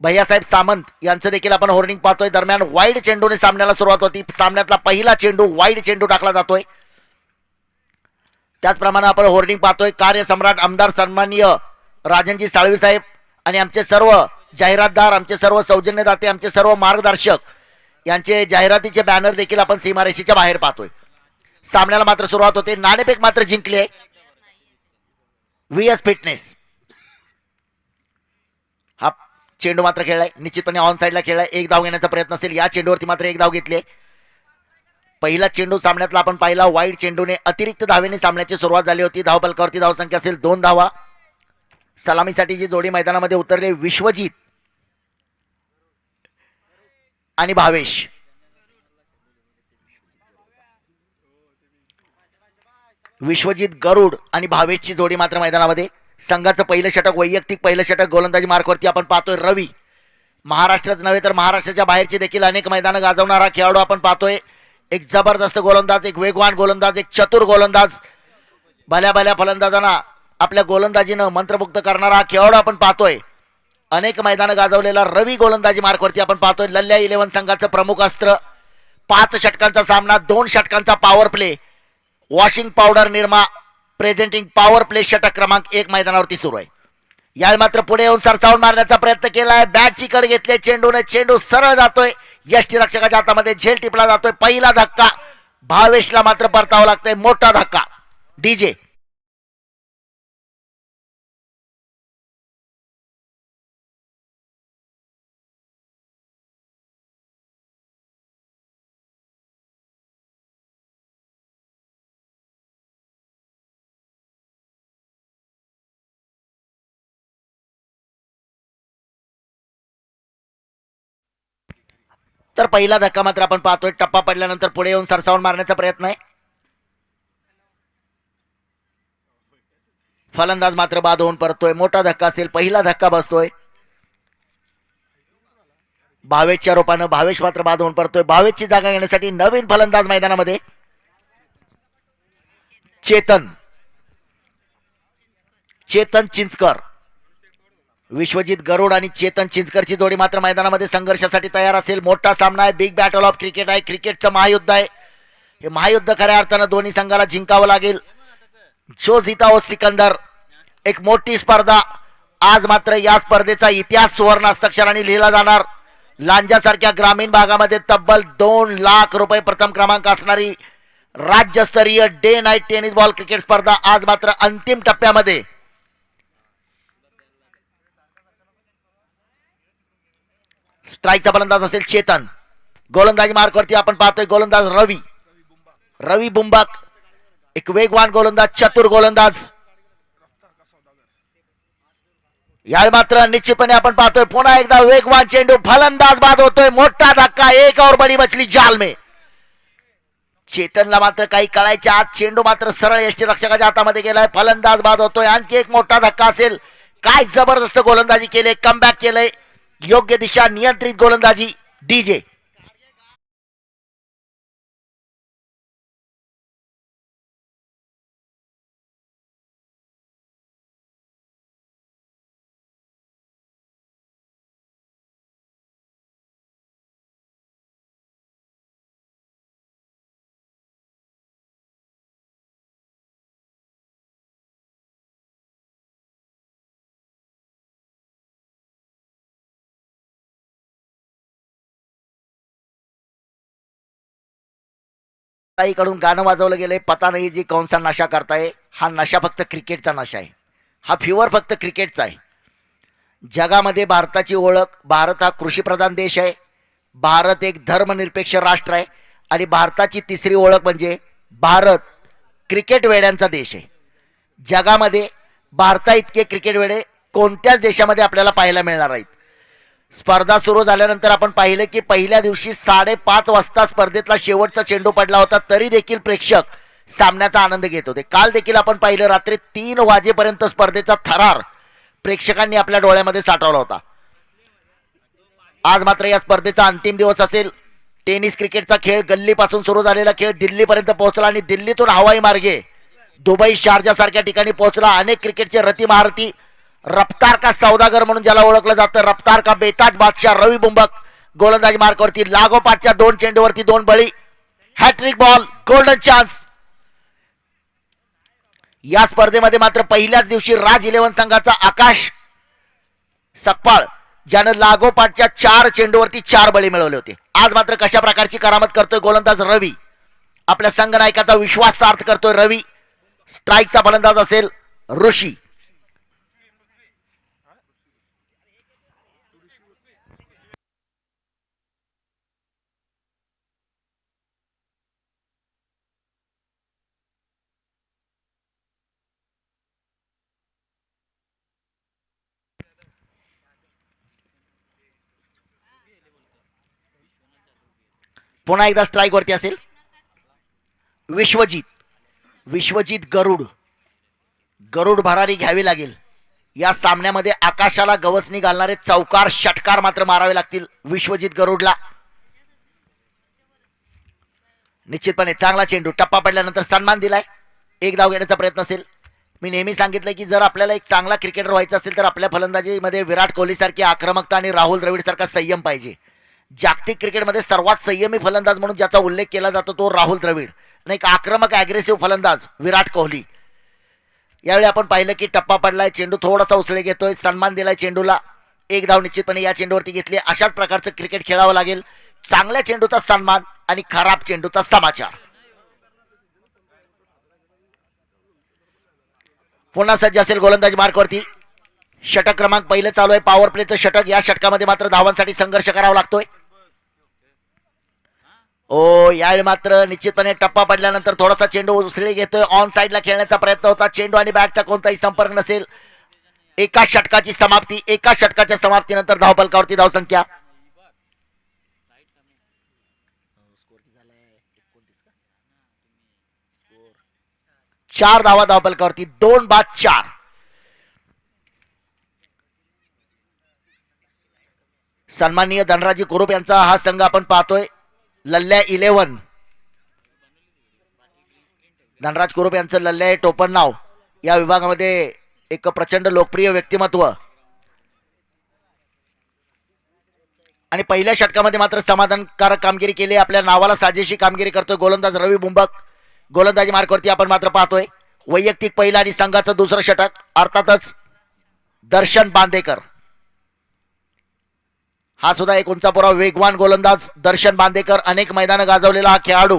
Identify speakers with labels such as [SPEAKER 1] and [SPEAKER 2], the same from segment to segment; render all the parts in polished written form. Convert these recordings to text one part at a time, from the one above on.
[SPEAKER 1] भैयासाहेब सामंत यांचं देखील आपण होर्डिंग पाहतोय. दरम्यान वाईड चेंडूने सामन्याला सुरुवात होती. सामन्यातला पहिला चेंडू वाईड चेंडू टाकला जातोय. त्याचप्रमाणे आपण होर्डिंग पाहतोय. कार्यसम्राट आमदार सन्माननीय राजनजी साळवी साहेब आणि आमचे सर्व जाहिरातदार, आमचे सर्व सौजन्यदाते, आमचे सर्व मार्गदर्शक यांचे जाहिरातीचे बॅनर देखील आपण सीमारेषेच्या बाहेर पाहतोय. सामन्याला मात्र सुरुवात होते. नाणेफेक मात्र जिंकली आहे व्हीएस फिटनेस. हा चेंडू मात्र खेळलाय, निश्चितपणे ऑन साईडला खेळलाय. एक धाव घेण्याचा प्रयत्न असेल. या चेंडूवरती मात्र एक धाव घेतली. पहिला चेंडू सामन्यातला आपण पाहिला वाईड चेंडूने अतिरिक्त धावेने सामन्याची सुरुवात झाली होती. धावफलकावरती धावसंख्या असेल 2 धावा. सलामीसाठी जी जोडी मैदानामध्ये उतरले विश्वजित आणि भावेश. विश्वजित गरुड आणि भावेशची जोडी मात्र मैदानामध्ये. संघाचं पहिलं षटक, वैयक्तिक पहिलं षटक गोलंदाजी मार्कवरती आपण पाहतोय रवी. महाराष्ट्रात नव्हे तर महाराष्ट्राच्या बाहेरचे देखील अनेक मैदानं गाजवणारा खेळाडू आपण पाहतोय. एक जबरदस्त गोलंदाज, एक वेगवान गोलंदाज, एक चतुर गोलंदाज, भल्या भल्या फलंदाजांना आपल्या गोलंदाजीनं मंत्रमुग्ध करणारा खेळाडू आपण पाहतोय. अनेक मैदानं गाजवलेला रवी गोलंदाजी मार्कवरती आपण पाहतोय. लल्ल्या 11 संघाचं प्रमुख अस्त्र. 5 षटकांचा सामना, 2 षटकांचा power play. Washing powder Nirma presenting power play षटक क्रमांक 1 मैदानावरती सुरू आहे. यावेळी मात्र पुढे येऊन सरसावून मारण्याचा प्रयत्न केलाय. बॅटची कड घेतली चेंडूने. चेंडू सरळ जातोय. यष्टीरक्षकाच्या हातामध्ये झेल टिपला जातोय. पहिला धक्का भावेशला मात्र परतावा लागतोय. मोठा धक्का. डीजे तर पहिला धक्का मात्र आपण पाहतोय. टप्पा पडल्यानंतर पुढे येऊन सरसावून मारण्याचा प्रयत्न आहे. फलंदाज मात्र बाद होऊन परतोय. मोठा धक्का असेल. पहिला धक्का बसतोय भावेशच्या रूपानं. भावेश मात्र बाद होऊन परतोय. भावेशची जागा घेण्यासाठी नवीन फलंदाज मैदानामध्ये चेतन चिंचकर. विश्वजित गरुड आणि चेतन चिंचकरची जोडी मात्र मैदानामध्ये संघर्षासाठी तयार असेल. मोठा सामना आहे. बिग बॅटल ऑफ क्रिकेट आहे. क्रिकेटचं महायुद्ध आहे. हे महायुद्ध खऱ्या अर्थानं दोन्ही संघाला जिंकावं लागेल. जो जीता हो सिकंदर. एक मोठी स्पर्धा. आज मात्र या स्पर्धेचा इतिहास सुवर्ण हस्ताक्षराने लिहिला जाणार. लांजासारख्या ग्रामीण भागामध्ये तब्बल 2 लाख रुपये प्रथम क्रमांक असणारी राज्यस्तरीय day night tennis ball cricket स्पर्धा आज मात्र अंतिम टप्प्यामध्ये. स्ट्राईकचा फलंदाज असेल चेतन. गोलंदाजी मार्कवरती आपण पाहतोय गोलंदाज रवी बुंबक. एक वेगवान गोलंदाज, चतुर गोलंदाज. यावेळी मात्र निश्चितपणे आपण पाहतोय पुन्हा एकदा वेगवान चेंडू. फलंदाज बाद होतोय. मोठा धक्का. एक और बडी बचली जाल में. चेतनला मात्र काही कळायच्या आत चेंडू मात्र सरळ यष्टीरक्षकाच्या हातामध्ये गेलाय. फलंदाज बाद होतोय. आणखी एक मोठा धक्का असेल. काय जबरदस्त गोलंदाजी केले. कमबॅक केलंय. योग्य दिशा, नियंत्रित गोलंदाजी. डीजे कडून गाणं वाजवलं गेलंय. पता नाही जी कौनसा नशा करताय. हा नशा फक्त क्रिकेटचा नशा आहे. हा फिवर फक्त क्रिकेटचा आहे. जगामध्ये भारताची ओळख. भारत हा कृषीप्रधान देश आहे. भारत एक धर्मनिरपेक्ष राष्ट्र आहे. आणि भारताची तिसरी ओळख म्हणजे भारत क्रिकेट वेड्यांचा देश आहे. जगामध्ये भारता इतके क्रिकेट वेडे कोणत्याच देशामध्ये आपल्याला पाहायला मिळणार नाहीत. स्पर्धा सुरू झाल्यानंतर आपण पाहिलं की पहिल्या दिवशी 5:30 वाजता स्पर्धेतला शेवटचा चेंडू पडला होता. तरी देखील प्रेक्षक सामन्याचा आनंद घेत होते. काल देखील आपण पाहिलं रात्री 3 वाजेपर्यंत स्पर्धेचा थरार प्रेक्षकांनी आपल्या डोळ्यामध्ये साठवला होता. आज मात्र या स्पर्धेचा अंतिम दिवस असेल. टेनिस क्रिकेटचा खेळ गल्लीपासून सुरू झालेला खेळ दिल्लीपर्यंत पोहोचला आणि दिल्लीतून हवाई मार्गे दुबई, शारजा सारख्या ठिकाणी पोहोचला. अनेक क्रिकेटचे रती महारथी रफ्तार का सौदागर म्हणून ज्याला ओळखलं जातं, रफ्तार का बेताज बादशाह रवी बुंबक गोलंदाजी मार्कवरती लागोपाठच्या 2 चेंडूवरती 2 बळी. Hat trick ball, golden chance. या स्पर्धेमध्ये मात्र पहिल्याच दिवशी राज 11 संघाचा आकाश सकपाळ ज्यानं लागोपाठच्या 4 चेंडूवरती 4 बळी मिळवले होते. आज मात्र कशा प्रकारची करामत करतोय गोलंदाज रवी. आपल्या संघ नायकाचा विश्वास सार्थ करतोय रवी. स्ट्राईकचा फलंदाज असेल ऋषी. पुन्हा एकदा स्ट्राईक वरती असेल विश्वजित. विश्वजित गरुड. गरुड भरारी घ्यावी लागेल. या सामन्यामध्ये आकाशाला गवसणी घालणारे चौकार षटकार मात्र मारावे लागतील विश्वजित गरुडला. निश्चितपणे चांगला चेंडू. टप्पा पडल्यानंतर सन्मान दिलाय. एक धाव घेण्याचा प्रयत्न असेल. मी नेहमी सांगितलं की जर आपल्याला एक चांगला क्रिकेटर व्हायचं असेल तर आपल्या फलंदाजीमध्ये विराट कोहली सारखी आक्रमकता आणि राहुल द्रविड सारखा संयम पाहिजे. जागतिक क्रिकेटमध्ये सर्वात संयमी फलंदाज म्हणून ज्याचा उल्लेख केला जातो तो राहुल द्रविड आणि एक आक्रमक ॲग्रेसिव्ह फलंदाज विराट कोहली. यावेळी आपण पाहिलं की टप्पा पडलाय. चेंडू थोडासा उसळे घेतोय. सन्मान दिलाय चेंडूला. एक धाव निश्चितपणे या चेंडूवरती घेतली. अशाच प्रकारचं क्रिकेट खेळावं लागेल. चांगल्या चेंडूचा सन्मान आणि खराब चेंडूचा समाचार. पुन्हा सज्ज असेल गोलंदाजी मार्कवरती. षटक क्रमांक पहिलं चालू आहे. पॉवर प्लेचं षटक. या षटकामध्ये मात्र धावांसाठी संघर्ष करावा लागतोय. ओ यावेळी मात्र निश्चितपणे टप्पा पडल्यानंतर थोडासा चेंडू उसळी घेतोय. ऑन साईडला खेळण्याचा प्रयत्न होता. चेंडू आणि बॅटचा कोणताही संपर्क नसेल. एका षटकाची समाप्ती. एका षटकाच्या समाप्तीनंतर धावफलकावरती धावसंख्या 4 धावा धावफलकावरती. 2 बाद 4. सन्माननीय धनराजी कुरूप यांचा हा संघ आपण पाहतोय. लल्ल्या 11. धनराज कुरूप यांचं लल्ल्या हे टोपण नाव. या विभागामध्ये एक प्रचंड लोकप्रिय व्यक्तिमत्व. आणि पहिल्या षटकामध्ये मात्र समाधानकारक कामगिरी केली. आपल्या नावाला साजेशी कामगिरी करतोय गोलंदाज रवी बुंबक. गोलंदाजी मार्कवरती आपण मात्र पाहतोय वैयक्तिक पहिला आणि संघाचं दुसरं षटक. अर्थातच दर्शन बांदेकर हा सुद्धा एक उंचापुरा वेगवान गोलंदाज. दर्शन बांदेकर अनेक मैदानं गाजवलेला हा खेळाडू.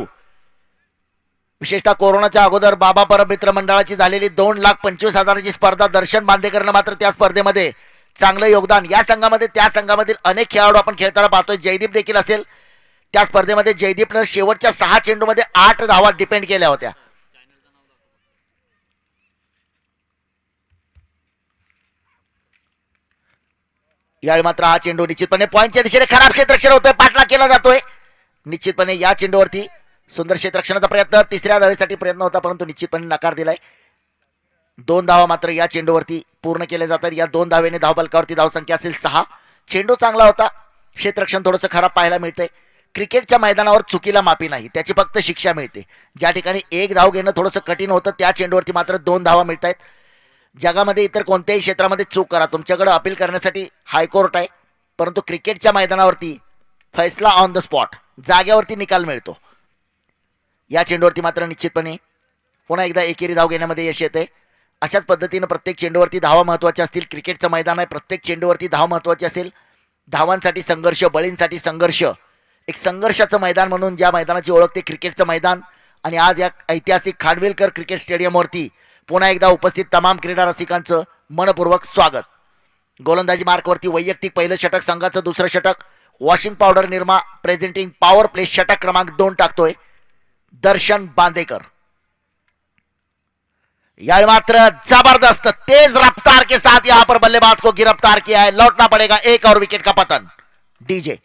[SPEAKER 1] विशेषतः कोरोनाच्या अगोदर बाबा परब मित्र मंडळाची झालेली 2,25,000ची स्पर्धा. दर्शन बांदेकरनं मात्र त्या स्पर्धेमध्ये चांगलं योगदान. या संघामध्ये त्या संघामधील अनेक खेळाडू आपण खेळताना पाहतोय. जयदीप देखील असेल त्या स्पर्धेमध्ये. जयदीपनं शेवटच्या 6 चेंडूमध्ये 8 धावा डिपेंड केल्या होत्या. यावेळी मात्र हा चेंडू निश्चितपणे पॉईंटच्या दिशेने खराब क्षेत्ररक्षण होतोय. पाठला केला जातोय. निश्चितपणे या चेंडूवरती सुंदर क्षेत्ररक्षणाचा प्रयत्न. तिसऱ्या धावेसाठी प्रयत्न होता परंतु निश्चितपणे नकार दिलाय. 2 धावा मात्र या चेंडूवरती पूर्ण केले जातात. या 2 धावेने धावफलकावरती धावसंख्या असेल 6. चेंडू चांगला होता. क्षेत्ररक्षण थोडंसं खराब पाहायला मिळतंय. क्रिकेटच्या मैदानावर चुकीला माफी नाही. त्याची फक्त शिक्षा मिळते. ज्या ठिकाणी 1 धाव घेणं थोडंसं कठीण होतं त्या चेंडूवरती मात्र 2 धावा मिळत आहेत. जगामध्ये इतर कोणत्याही क्षेत्रामध्ये चूक करा, तुमच्याकडे अपील करण्यासाठी हायकोर्ट आहे. परंतु क्रिकेटच्या मैदानावरती फैसला ऑन द स्पॉट, जाग्यावरती निकाल मिळतो. या चेंडूवरती मात्र निश्चितपणे पुन्हा एकदा एकेरी धाव घेण्यामध्ये यश येते. अशाच पद्धतीनं प्रत्येक चेंडूवरती धावा महत्त्वाच्या असतील. क्रिकेटचं मैदान आहे. प्रत्येक चेंडूवरती धाव महत्त्वाची असेल. धावांसाठी संघर्ष, बळींसाठी संघर्ष. एक संघर्षाचं मैदान म्हणून ज्या मैदानाची ओळख ते क्रिकेटचं मैदान. आणि आज या ऐतिहासिक खानविलकर क्रिकेट स्टेडियमवरती पुन्हा एकदा उपस्थित तमाम क्रीडा रसिकांचं मनपूर्वक स्वागत. गोलंदाजी मार्कवरती वैयक्तिक पहिलं षटक, संघाचं दुसरं षटक. Washing powder Nirma presenting power play षटक क्रमांक 2 टाकतोय दर्शन बांदेकर. यावेळी मात्र जबरदस्त तेज रफ्तार के साथ यहां पर बल्लेबाज को गिरफ्तार किया है. लौटना पड़ेगा. 1 और विकेट का पतन. डीजे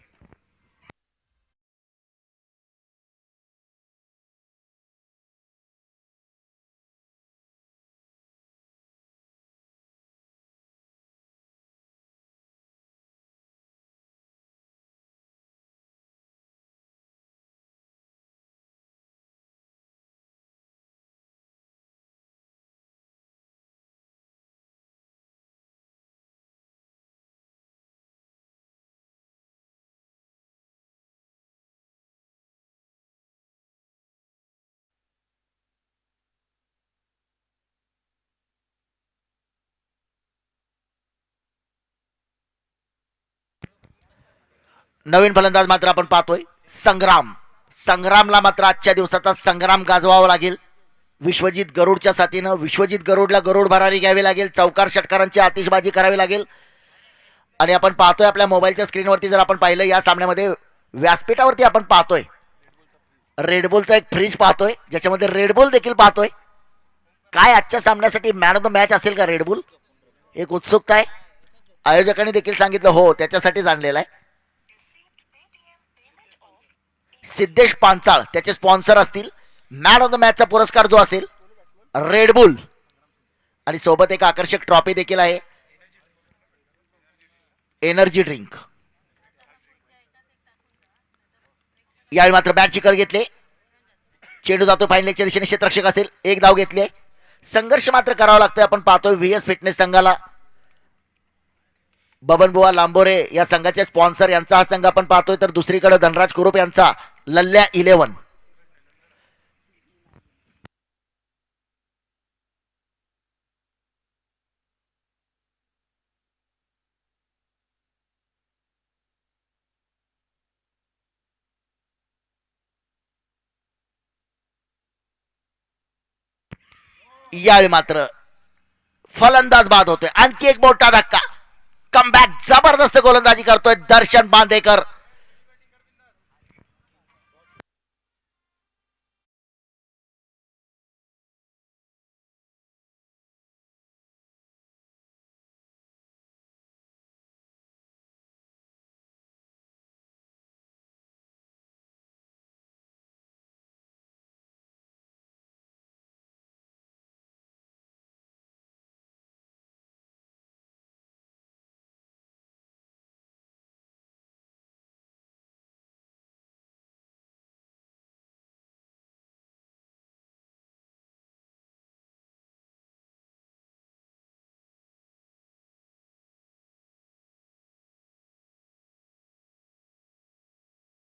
[SPEAKER 1] नवीन फलंदाज मात्र आपण पाहतोय संग्राम. संग्रामला मात्र आजच्या दिवसाचा संग्राम गाजवावा लागेल. विश्वजित गरुडच्या साथीनं विश्वजित गरुडला गरुड भरारी घ्यावी लागेल. चौकार षटकारांची आतिषबाजी करावी लागेल. आणि आपण पाहतोय आपल्या मोबाईलच्या स्क्रीनवरती जर आपण पाहिलं या सामन्यामध्ये व्यासपीठावरती आपण पाहतोय रेडबुलचा एक फ्रीज पाहतोय ज्याच्यामध्ये रेडबुल देखील पाहतोय. काय आजच्या सामन्यासाठी मॅन ऑफ द मॅच असेल का रेडबुल? एक उत्सुकता आहे. आयोजकांनी देखील सांगितलं हो त्याच्यासाठीच आणलेला आहे. सिद्धेश पांचाळ त्याचे स्पॉन्सर असतील. मॅन ऑफ द मॅचचा पुरस्कार जो असेल रेडबुल आणि सोबत एक आकर्षक ट्रॉफी देखील आहे एनर्जी ड्रिंक. यावेळी मात्र बॅट चिकल घेतले. चेंडू जातो फाईन लेगच्या दिशेने. क्षेत्ररक्षक असेल. एक धाव घेतली. संघर्ष मात्र करावा लागतोय. आपण पाहतोय व्हीएस फिटनेस संघाला. बबनबुवा लांबोरे या संघाचे स्पॉन्सर यांचा हा संघ आपण पाहतोय. तर दुसरीकडे धनराज कुरुप यांचा लल्ल्या 11. यावेळी मात्र फलंदाज बाद होतोय. आणखी एक मोठा धक्का. कमबॅक जबरदस्त गोलंदाजी करतोय दर्शन बांदेकर.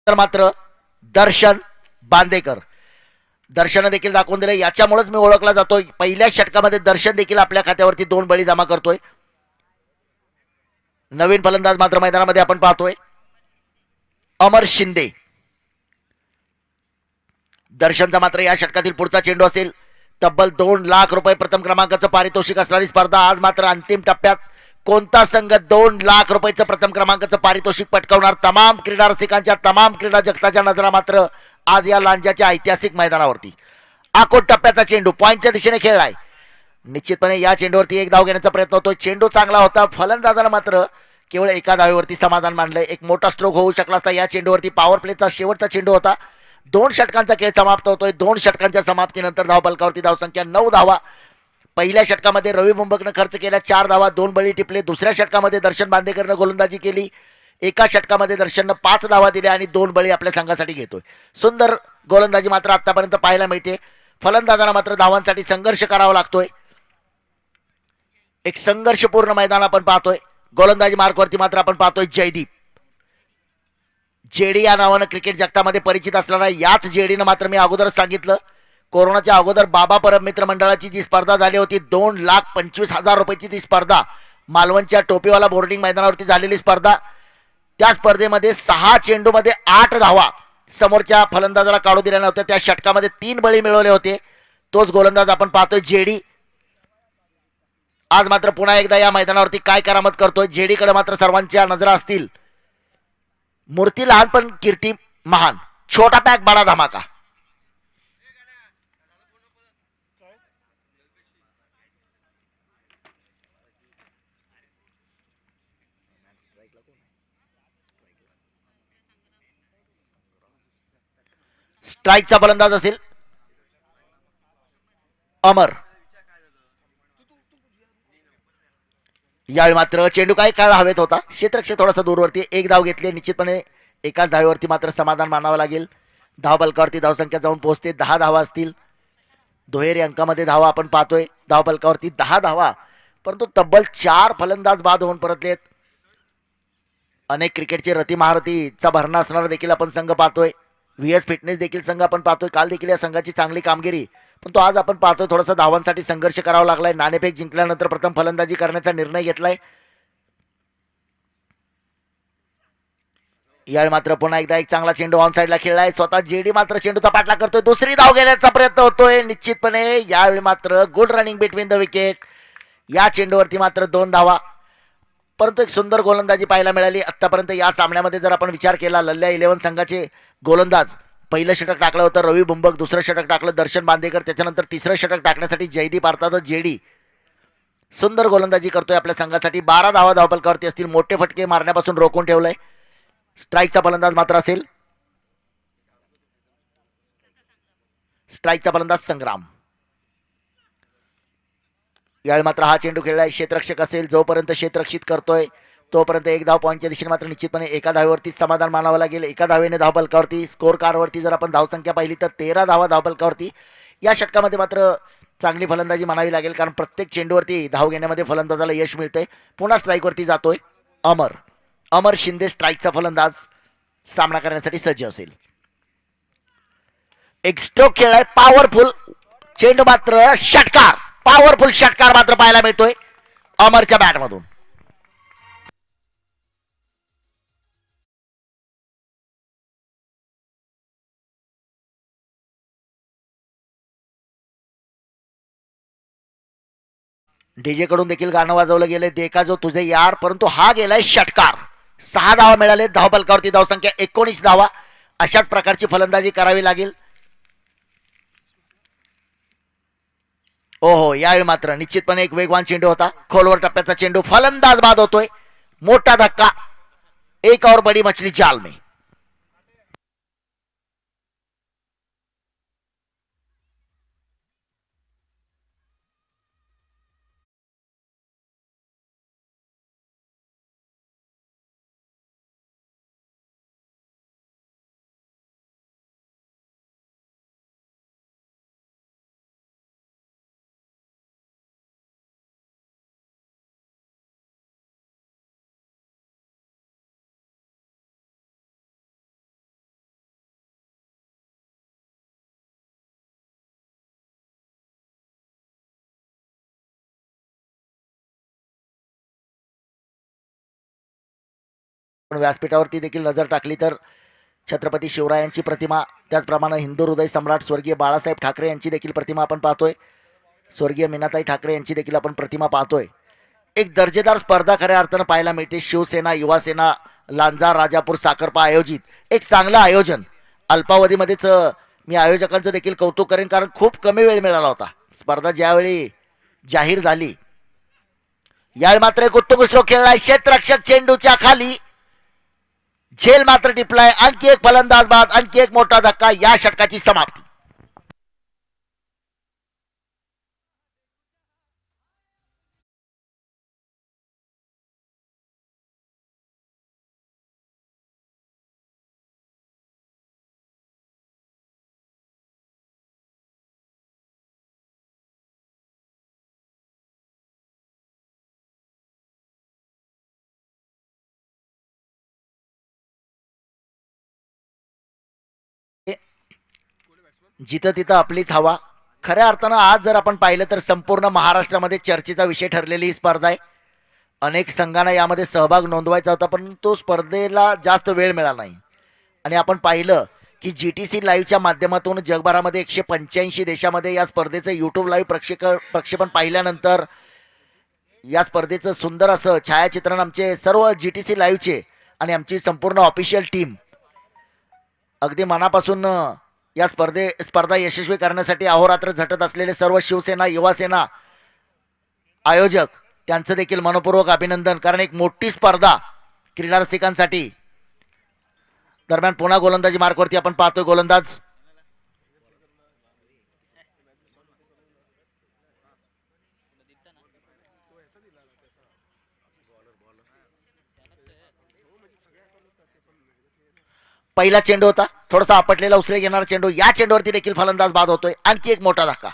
[SPEAKER 1] तर मात्र दर्शन बांदेकर. दर्शन देखील दाखवून दिले. याच्यामुळेच मी ओळखला जातोय. पहिल्या षटकामध्ये दर्शन देखील आपल्या खात्यावरती 2 बळी जमा करतोय. नवीन फलंदाज मात्र मैदानामध्ये आपण पाहतोय अमर शिंदे. दर्शनचा मात्र या षटकातील पुढचा चेंडू असेल. तब्बल 2 लाख रुपये प्रथम क्रमांकाचं पारितोषिक असणारी स्पर्धा. आज मात्र अंतिम टप्प्यात कोणता संघ 2 लाख रुपयाचं प्रथम क्रमांकाचं पारितोषिक पटकावणार? तमाम क्रीडा रसिकांच्या तमाम क्रीडा जगताच्या नजरा मात्र आज या लांजाच्या ऐतिहासिक मैदानावरती. आकोट टप्प्याचा चेंडू पॉईंटच्या दिशेने खेळलाय. निश्चितपणे या चेंडूवरती एक धाव घेण्याचा प्रयत्न होतोय. चेंडू चांगला होता. फलंदाजाला मात्र केवळ एका धावेवरती समाधान मानलंय. एक मोठा स्ट्रोक होऊ शकला असता या चेंडूवरती. पॉवर प्लेचा शेवटचा चेंडू होता. 2 षटकांचा खेळ समाप्त होतोय. 2 षटकांच्या समाप्तीनंतर धावफलकावरती धावसंख्या 9 धावा. पहिल्या षटकामध्ये रवी मुंबकनं खर्च केल्या 4 धावा, 2 बळी टिपले. दुसऱ्या षटकामध्ये दर्शन बांदेकरनं गोलंदाजी केली. एका षटकामध्ये दर्शननं 5 धावा दिल्या आणि 2 बळी आपल्या संघासाठी घेतोय. सुंदर गोलंदाजी मात्र आतापर्यंत पाहायला मिळते. फलंदाजांना मात्र धावांसाठी संघर्ष करावा लागतोय. एक संघर्षपूर्ण मैदान आपण पाहतोय. गोलंदाजी मार्कवरती मात्र आपण पाहतोय जयदीप. जेडी या नावानं क्रिकेट जगतामध्ये परिचित असणारा याच जेडीनं मात्र मी अगोदरच सांगितलं कोरोनाच्या अगोदर बाबा परब मित्र मंडळाची जी स्पर्धा झाली होती 2,25,000 रुपयाची ती स्पर्धा मालवणच्या टोपीवाला बोर्डिंग मैदानावरती झालेली स्पर्धा. त्या स्पर्धेमध्ये 6 चेंडूमध्ये 8 धावा समोरच्या फलंदाजाला काढू दिल्या नव्हत्या. त्या षटकामध्ये 3 बळी मिळवले होते. तोच गोलंदाज आपण पाहतोय जेडी. आज मात्र पुन्हा एकदा या मैदानावरती काय करामत करतोय. जेडीकडे मात्र सर्वांच्या नजरा असतील. मूर्ती लहान पण कीर्ती महान. छोटा पॅक बडा धमाका. स्ट्राईकचा फलंदाज असेल अमर. यावेळी मात्र चेंडू काही काळ हवेत होता. क्षेत्ररक्षक थोडासा दूरवरती. एक धाव घेतली. निश्चितपणे एकाच धावेवरती मात्र समाधान मानावं लागेल. धावफलकावरती धावसंख्या जाऊन पोहोचते. 10 धावा असतील. दुहेरी अंकामध्ये धावा आपण पाहतोय. धावफलकावरती 10 धावा. परंतु तब्बल 4 फलंदाज बाद होऊन परतलेत. अनेक क्रिकेटचे रती महारथीचा भरणा असणारा देखील आपण संघ पाहतोय. व्हीएस फिटनेस देखील संघ आपण पाहतोय. काल देखील या संघाची चांगली कामगिरी. पण तो आज आपण पाहतोय थोडासा धावांसाठी संघर्ष करावा लागलाय. नाणेफेक जिंकल्यानंतर प्रथम फलंदाजी करण्याचा निर्णय घेतलाय. यावेळी मात्र पुन्हा एकदा एक चांगला चेंडू ऑन साईडला खेळलाय. स्वतः जेडी मात्र चेंडूचा पाठलाग करतोय. दुसरी धाव घेण्याचा प्रयत्न होतोय निश्चितपणे. यावेळी मात्र good running between the wicket. या चेंडूवरती मात्र 2 धावा. परंतु एक सुंदर गोलंदाजी पाहायला मिळाली आतापर्यंत या सामन्यामध्ये. जर आपण विचार केला लल्ल्या 11 संघाचे गोलंदाज, पहिलं षटक टाकलं होतं रवी बुंबक, दुसरं षटक टाकलं दर्शन बांदेकर, त्याच्यानंतर तिसरं षटक टाकण्यासाठी जयदीप अर्थात जेडी सुंदर गोलंदाजी करतोय आपल्या संघासाठी. 12 धावा धावपलकावरती असतील. मोठे फटके मारण्यापासून रोखून ठेवलंय. स्ट्राईकचा फलंदाज मात्र असेल, स्ट्राईकचा फलंदाज संग्राम. यावेळी मात्र हा चेंडू खेळलाय. क्षेत्ररक्षक असेल, जोपर्यंत क्षेत्ररक्षित करतोय तोपर्यंत एक धाव पॉईंटच्या दिशेने. मात्र निश्चितपणे एका धावेवरती समाधान मानावं लागेल. एका धावेने धावपलकावरती स्कोर कार्डवरती जर आपण धावसंख्या पाहिली तर 13 धावा धावपलकावरती. या षटकामध्ये मात्र चांगली फलंदाजी मानावी लागेल, कारण प्रत्येक चेंडूवरती धाव घेण्यामध्ये फलंदाजाला यश मिळते. पुन्हा स्ट्राईकवरती जातोय अमर शिंदे, स्ट्राईकचा फलंदाज सामना करण्यासाठी सज्ज असेल. एक स्ट्रोक खेळलाय पॉवरफुल चेंडू, मात्र षटकार, पॉवरफुल षटकार मात्र पाहायला मिळतोय अमरच्या बॅटमधून. डीजे कडून देखील गाणं वाजवलं गेलं, देखा जो तुझे यार, परंतु हा गेलाय षटकार. 6 धावा मिळाले धावपलकावरती. धावसंख्या 19 धावा. अशाच प्रकारची फलंदाजी करावी लागेल. हो, यावेळी मात्र निश्चितपणे एक वेगवान चेंडू होता. खोलवर टप्प्याचा चेंडू, फलंदाज बाद होतोय. मोठा धक्का. एक और बडी मछली जाल में. व्यासपीठावरती देखील नजर टाकली तर छत्रपती शिवरायांची प्रतिमा, त्याचप्रमाणे हिंदू हृदय सम्राट स्वर्गीय बाळासाहेब ठाकरे यांची देखील प्रतिमा आपण पाहतोय. स्वर्गीय मीनाताई ठाकरे यांची देखील आपण प्रतिमा पाहतोय. एक दर्जेदार स्पर्धा खऱ्या अर्थानं पाहायला मिळते. शिवसेना, युवासेना, लांजा, राजापूर, साखरपा आयोजित एक चांगलं आयोजन. अल्पावधीमध्येच मी आयोजकांचं देखील कौतुक करेन, कारण खूप कमी वेळ मिळाला होता. स्पर्धा ज्यावेळी जाहीर झाली, यावेळी मात्र एक उत्कृष्ट खेळलाय. क्षेत्ररक्षक चेंडूच्या खाली, झेल मात्र टिपलाय. आणखी एक फलंदाज बाद, आणखी एक मोठा धक्का. या षटकाची समाप्ती. जिथं तिथं आपलीच हवा. खऱ्या अर्थानं आज जर आपण पाहिलं तर संपूर्ण महाराष्ट्रामध्ये चर्चेचा विषय ठरलेली ही स्पर्धा आहे. अनेक संघांना यामध्ये सहभाग नोंदवायचा होता, परंतु स्पर्धेला जास्त वेळ मिळाला नाही. आणि आपण पाहिलं की GTC लाईव्हच्या माध्यमातून जगभरामध्ये 185 देशामध्ये या स्पर्धेचं यूट्यूब लाईव्ह प्रक्षेपण पाहिल्यानंतर या स्पर्धेचं सुंदर असं छायाचित्रण आमचे सर्व GTC लाईव्हचे आणि आमची संपूर्ण ऑफिशियल टीम अगदी मनापासून या स्पर्धा यशस्वी करण्यासाठी अहोरात्र झटत असलेले सर्व शिवसेना, युवासेना आयोजक त्यांचं देखील मनपूर्वक अभिनंदन. कारण एक मोठी स्पर्धा क्रीडा रसिकांसाठी. दरम्यान पुन्हा गोलंदाजी मार्कवरती आपण पाहतोय गोलंदाज पहिला चेंडू होता, थोडासा आपटलेला उसळे घेणारा चेंडू. या चेंडूवरती देखील फलंदाज बाद होतोय. आणखी एक मोठा धक्का.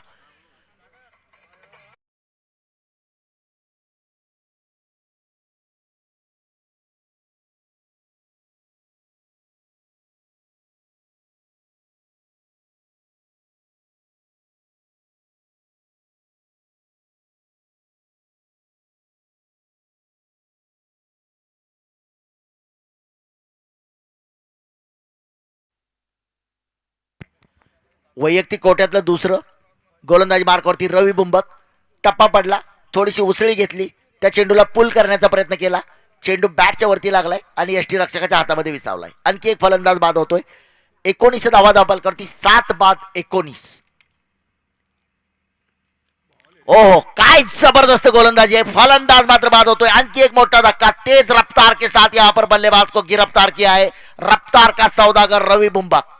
[SPEAKER 1] वैयक्तिक कोट्यातलं दुसरं. गोलंदाजी मार्कवरती रवी बुंबक. टप्पा पडला, थोडीशी उसळी घेतली, त्या चेंडूला पुल करण्याचा प्रयत्न केला. चेंडू बॅटच्या वरती लागलाय आणि यष्टी रक्षकाच्या हातामध्ये विसावलाय. आणखी एक फलंदाज बाद होतोय. 19 धावा धावपलकावरती, 7 बाद 19. ओहो, काय जबरदस्त गोलंदाजी आहे. फलंदाज मात्र बाद होतोय. आणखी एक मोठा धक्का, तेज रफ्तार के साथ यहां पर बल्लेबाज को गिरफ्तार किया है. रफ्तार का सौदागर रवि बुंबक.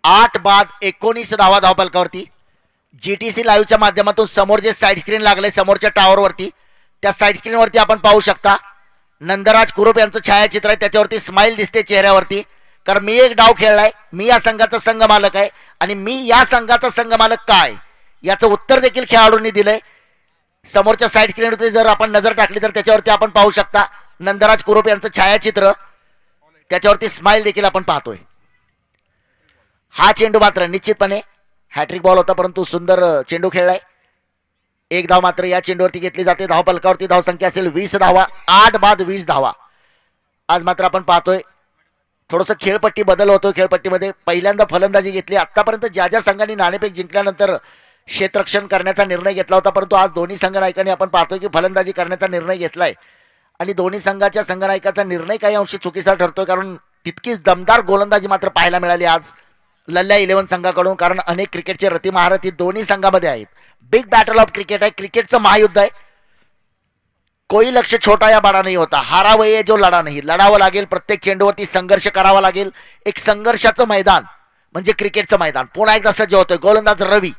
[SPEAKER 1] आठ बाद 19 धावा धावपलकावरती. जीटीसी लाईव्हच्या माध्यमातून समोर जे साईड स्क्रीन लागले समोरच्या टावरवरती, त्या साईड स्क्रीनवरती आपण पाहू शकता नंदराज कुरूप यांचं छायाचित्र आहे. त्याच्यावरती स्माइल दिसते चेहऱ्यावरती. कारण मी एक डाव खेळलाय, मी या संघाचा संघ मालक आहे आणि मी या संघाचा संघ मालक काय याचं उत्तर देखील खेळाडूंनी दिलंय. समोरच्या साईड स्क्रीनवरती जर आपण नजर टाकली तर त्याच्यावरती आपण पाहू शकता नंदराज कुरूप यांचं छायाचित्र. त्याच्यावरती स्माइल देखील आपण पाहतोय. हा चेंडू मात्र निश्चितपणे हॅट्रिक बॉल होता, परंतु सुंदर चेंडू खेळलाय. एक धाव मात्र या चेंडूवरती घेतली जाते. धावपलकावरती धावसंख्या असेल 20 धावा. 8 बाद 20 धावा. आज मात्र आपण पाहतोय थोडंसं खेळपट्टी बदल होतोय. खेळपट्टीमध्ये पहिल्यांदा फलंदाजी घेतली. आतापर्यंत ज्या ज्या संघांनी नाणेफेक जिंकल्यानंतर क्षेत्ररक्षण करण्याचा निर्णय घेतला होता, परंतु आज दोन्ही संघनायकांनी आपण पाहतोय की फलंदाजी करण्याचा निर्णय घेतलाय आणि दोन्ही संघाच्या संघनायकाचा निर्णय काही अंशी चुकीचा ठरतोय. कारण तितकीच दमदार गोलंदाजी मात्र पाहायला मिळाली आज लल्ल्या 11 संघाकडून. कारण अनेक क्रिकेटचे रती महारथी दोन्ही संघामध्ये आहेत. बिग बॅटल ऑफ क्रिकेट आहे, क्रिकेटचं महायुद्ध आहे. कोई लक्ष्य छोटा या बडा नाही होता. हारा वही है जो लढा नाही. लढावं लागेल, प्रत्येक चेंडूवरती संघर्ष करावा लागेल. एक संघर्षाचं मैदान म्हणजे क्रिकेटचं मैदान. पुन्हा एकदा सज्ज होतोय गोलंदाज रवी.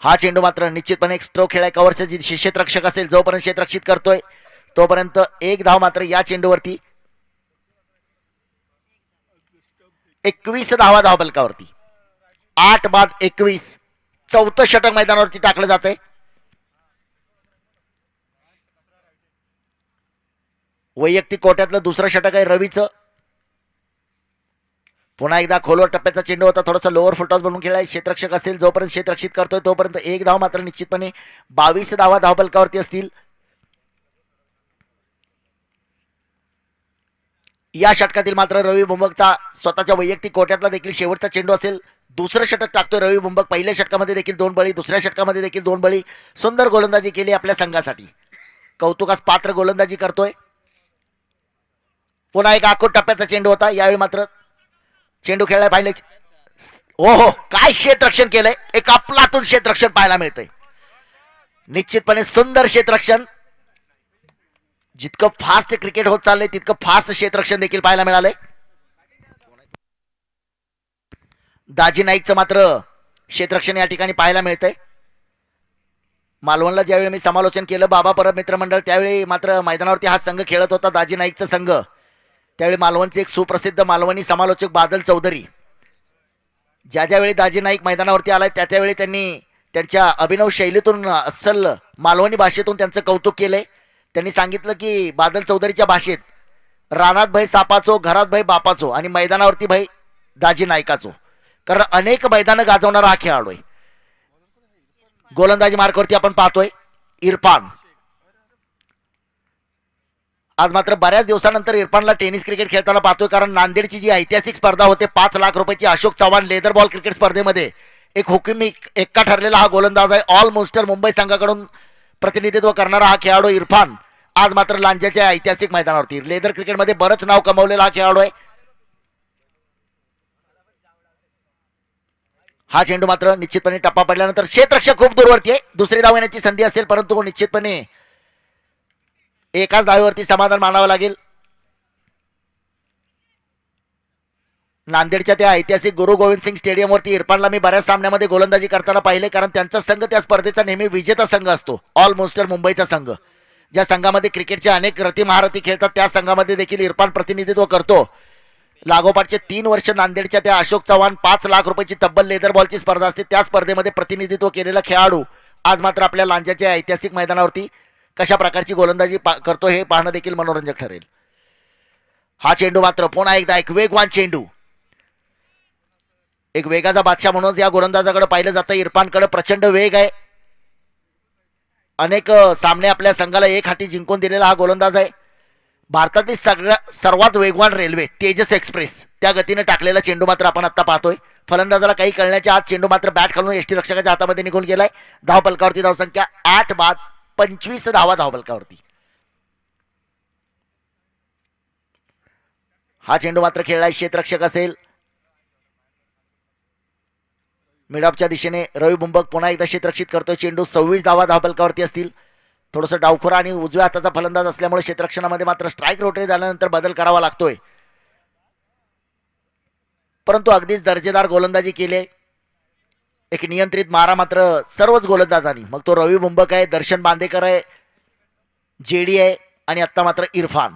[SPEAKER 1] हा चेंडू मात्र निश्चितपणे एक स्ट्रोक खेळाय. कव्हरचे जे क्षेत्ररक्षक असेल जोपर्यंत क्षेत्ररक्षित करतोय तोपर्यंत एक धाव मात्र या चेंडूवरती. 21 धावा धावपलकावरती. 8 बाद 21. चौथं षटक मैदानावरती टाकलं जात आहे. वैयक्तिक कोट्यातलं दुसरं षटक आहे रवीचं. पुन्हा एकदा खोलवर टप्प्याचा चेंडू होता. थोडासा लोअर फुलटॉस बनवून खेळाय. क्षेत्ररक्षक असेल जोपर्यंत क्षेत्ररक्षित करतोय तोपर्यंत एक धाव मात्र निश्चितपणे 22 धावा धावपलकावरती असतील. या षटकातील मात्र रवी बुंबकचा स्वतःच्या वैयक्तिक कोट्यातला देखील शेवटचा चेंडू असेल. दुसरं षटक टाकतोय रवी बुंबक. पहिल्या षटकामध्ये देखील 2 बळी, दुसऱ्या षटकामध्ये देखील 2 बळी. सुंदर गोलंदाजी केली आपल्या संघासाठी. कौतुकास पात्र गोलंदाजी करतोय. पुन्हा एक आखूड टप्प्याचा चेंडू होता. यावेळी मात्र चेंडू खेळायला पाहिले. ओहो, काय क्षेत्ररक्षण केलंय. एक अफलातून क्षेत्ररक्षण पाहायला मिळतंय. निश्चितपणे सुंदर क्षेत्ररक्षण. जितकं फास्ट क्रिकेट होत चाललंय तितकं फास्ट क्षेत्ररक्षण देखील पाहायला मिळालंय. दाजी नाईकचं मात्र क्षेत्ररक्षण या ठिकाणी पाहायला मिळतंय. मालवणला ज्यावेळी मी समालोचन केलं बाबा परब मित्रमंडळ त्यावेळी मात्र मैदानावरती हा संघ खेळत होता दाजी नाईकचा संघ. त्यावेळी मालवणचे एक सुप्रसिद्ध मालवणी समालोचक बादल चौधरी ज्या ज्यावेळी दाजी नाईक मैदानावरती आलाय त्या त्यावेळी त्यांनी त्यांच्या अभिनव शैलीतून अस्सल मालवणी भाषेतून त्यांचं कौतुक केलंय. त्यांनी सांगितलं की बादल चौधरीच्या भाषेत रानात भय सापाचो, घरात भय बापाचो आणि मैदानावरती भय दाजी नाईकाचो. कारण अनेक मैदानं गाजवणारा हा खेळाडू आहे. गोलंदाजी मार्कवरती आपण पाहतोय इरफान. आज मात्र बऱ्याच दिवसानंतर इरफानला टेनिस क्रिकेट खेळताना पाहतोय. कारण नांदेडची जी ऐतिहासिक स्पर्धा होते 5 लाख रुपयाची Ashok Chavan leather ball cricket स्पर्धेमध्ये एक हुकमी एक्का ठरलेला हा गोलंदाज आहे. ऑल मोस्टर मुंबई संघाकडून प्रतिनिधित्व करणारा हा खेळाडू इरफान आज मात्र लांज्याच्या ऐतिहासिक मैदानावरती लेदर क्रिकेटमध्ये बरंच नाव कमवलेला हा खेळाडू आहे. हा चेंडू मात्र निश्चितपणे टप्पा पडल्यानंतर क्षेत्ररक्षक खूप दूरवरती आहे. दुसरी धाव येण्याची संधी असेल परंतु निश्चितपणे एकाच धावेवरती समाधान मानावं लागेल. नांदेडच्या त्या ऐतिहासिक गुरु गोविंद सिंग स्टेडियमवरती इरफानला मी बऱ्याच सामन्यामध्ये गोलंदाजी करताना पाहिले. कारण त्यांचा संघ त्या स्पर्धेचा नेहमी विजेता संघ असतो. ऑल मोस्टर मुंबईचा संघ ज्या संघामध्ये क्रिकेटचे अनेक रती महारथी खेळतात त्या संघामध्ये देखील इरफान प्रतिनिधित्व करतो. लागोपाठचे 3 वर्ष नांदेडच्या त्या अशोक चव्हाण 5 लाख रुपयाची तब्बल लेदर बॉलची स्पर्धा असते त्या स्पर्धेमध्ये प्रतिनिधित्व केलेला खेळाडू आज मात्र आपल्या लांजाच्या ऐतिहासिक मैदानावरती कशा प्रकारची गोलंदाजी करतो हे पाहणं देखील मनोरंजक ठरेल. हा चेंडू मात्र पुन्हा एकदा एक वेगवान चेंडू, एक वेगाचा बादशाह म्हणून या गोलंदाजाकडे पाहिलं जातं. इरफानकडे प्रचंड वेग आहे. अनेक सामने आपल्या संघाला एक हाती जिंकून दिलेला हा गोलंदाज आहे. भारतातील सर्वात वेगवान रेल्वे तेजस एक्सप्रेस त्या गतीने टाकलेला चेंडू मात्र आपण आता पाहतोय. फलंदाजाला काही कळण्याच्या आत चेंडू मात्र बॅट खालून यष्टी रक्षकाच्या हातामध्ये निघून गेलाय. धावपलकावरती धावसंख्या 8 बाद 25 धावा धावपलकावरती. हा चेंडू मात्र खेळलाय क्षेत्ररक्षक असेल मिडऑफच्या दिशेने. रवी बुंबक पुन्हा एकदा क्षेत्ररक्षित करतोय. चेंडू 26 धावा धावपलकावरती असतील. थोडंसं डावखोरा आणि उजव्या हाताचा फलंदाज असल्यामुळे क्षेत्ररक्षणामध्ये मात्र स्ट्राईक रोटेट झाल्यानंतर बदल करावा लागतोय. परंतु अगदीच दर्जेदार गोलंदाजी केली. एक नियंत्रित मारा मात्र सर्वच गोलंदाजांनी, मग तो रवी बुंबक आहे, दर्शन बांदेकर आहे, जेडी आहे आणि आत्ता मात्र इरफान.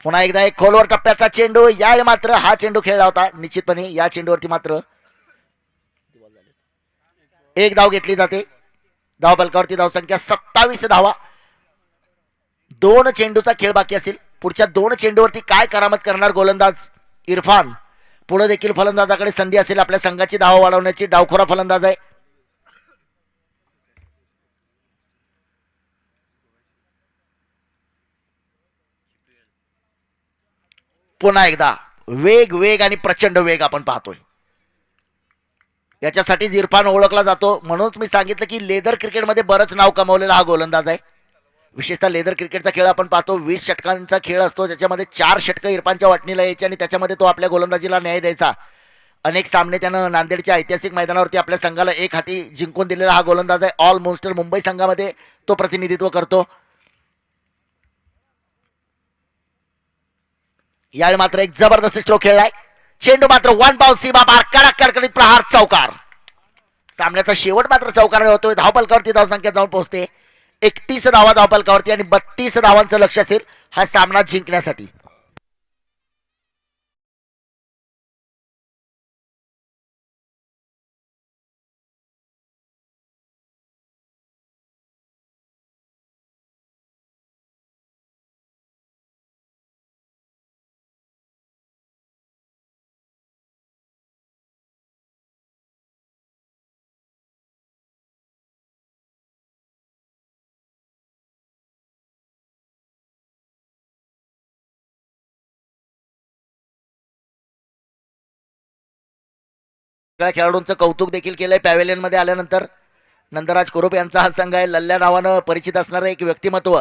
[SPEAKER 1] पुन्हा एकदा एक खोलवर टप्प्याचा चेंडू. यावेळी मात्र हा चेंडू खेळला होता निश्चितपणे. या चेंडूवरती मात्र एक धाव घेतली जाते. धावपलकावरती धावसंख्या 27 धावा. 2 चेंडूचा खेळ बाकी असेल. पुढच्या 2 चेंडूवरती काय करामत करणार गोलंदाज इरफान. पुढे देखील फलंदाजाकडे संधी असेल आपल्या संघाची धाव वाढवण्याची. डावखोरा फलंदाज आहे. पुन्हा एकदा वेग वेग आणि प्रचंड वेग आपण पाहतोय. याच्यासाठीच इरफान ओळखला जातो. म्हणूनच मी सांगितलं की लेदर क्रिकेटमध्ये बरंच नाव कमावलेला हा गोलंदाज आहे. विशेषतः लेदर क्रिकेटचा खेळ आपण पाहतो. 20 षटकांचा खेळ असतो, ज्याच्यामध्ये 4 षटकं इरफानच्या वाटणीला यायची आणि त्याच्यामध्ये तो आपल्या गोलंदाजीला न्याय द्यायचा. अनेक सामने त्यानं नांदेडच्या ऐतिहासिक मैदानावरती आपल्या संघाला एक हाती जिंकून दिलेला हा गोलंदाज आहे. ऑल मोन्स्टर मुंबई संघामध्ये तो प्रतिनिधित्व करतो. यावेळी मात्र एक जबरदस्त स्ट्रोक खेळलाय. चेंडू मात्र वन बाउन्स सीमा बार कडक कडकडीत प्रहार चौकार. सामन्याचा शेवट मात्र चौकार होतोय. धावपलकावरती धावसंख्या जाऊन पोहोचते 31 धावा धावपलकावरती आणि 32 धावांचं लक्ष असेल हा सामना जिंकण्यासाठी. सगळ्या खेळाडूंचं कौतुक देखील केलंय पॅव्हेलियन मध्ये आल्यानंतर. नंदराज कुरुप यांचा हा संघ आहे. लल्ल्या नावानं परिचित असणारं एक व्यक्तिमत्व.